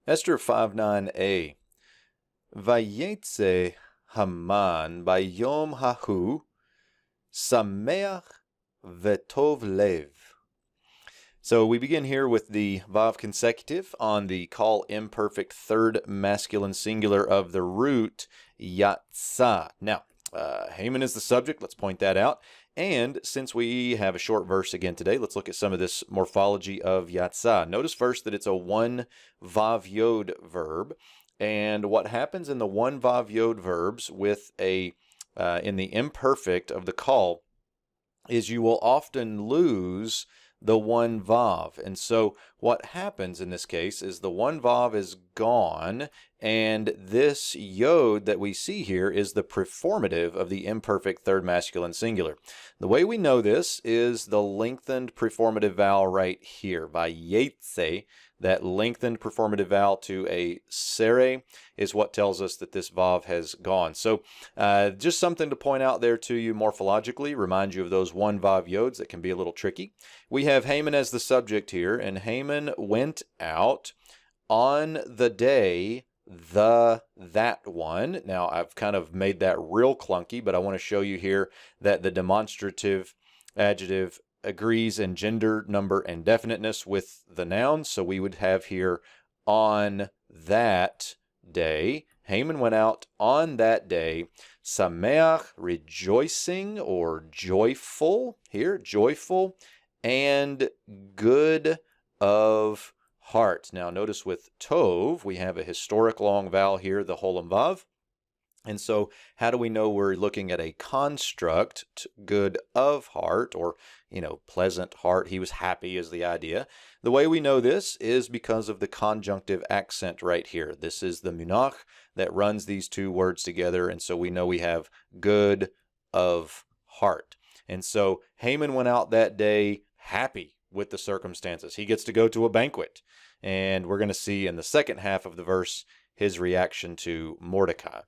Esther 5:9a. Vayetze Haman bayom hahu sameach vetov lev. So we begin here with the vav consecutive on the call imperfect third masculine singular of the root yatsa. Now, Haman is the subject. Let's point that out. And since we have a short verse again today, let's look at some of this morphology of yatsa. Notice first that it's a one vav yod verb. And what happens in the one vav yod verbs with in the imperfect of the call is you will often lose the one vav. And so what happens in this case is the one vav is gone, and this yod that we see here is the preformative of the imperfect third masculine singular. The way we know this is the lengthened preformative vowel right here. Vayetze, that lengthened preformative vowel to a sere is what tells us that this vav has gone. So just something to point out there to you morphologically, remind you of those one vav yods that can be a little tricky. We have Haman as the subject here, and Haman went out on the day, that one. Now, I've kind of made that real clunky, but I want to show you here that the demonstrative adjective agrees in gender, number, and definiteness with the noun. So we would have here on that day. Haman went out on that day. Sameach, rejoicing or joyful. Here, joyful and good of heart. Now notice with tov, we have a historic long vowel here, the holem vav. And so how do we know we're looking at a construct, good of heart, or, pleasant heart? He was happy is the idea. The way we know this is because of the conjunctive accent right here. This is the munach that runs these two words together. And so we know we have good of heart. And so Haman went out that day happy with the circumstances. He gets to go to a banquet. And we're going to see in the second half of the verse his reaction to Mordecai.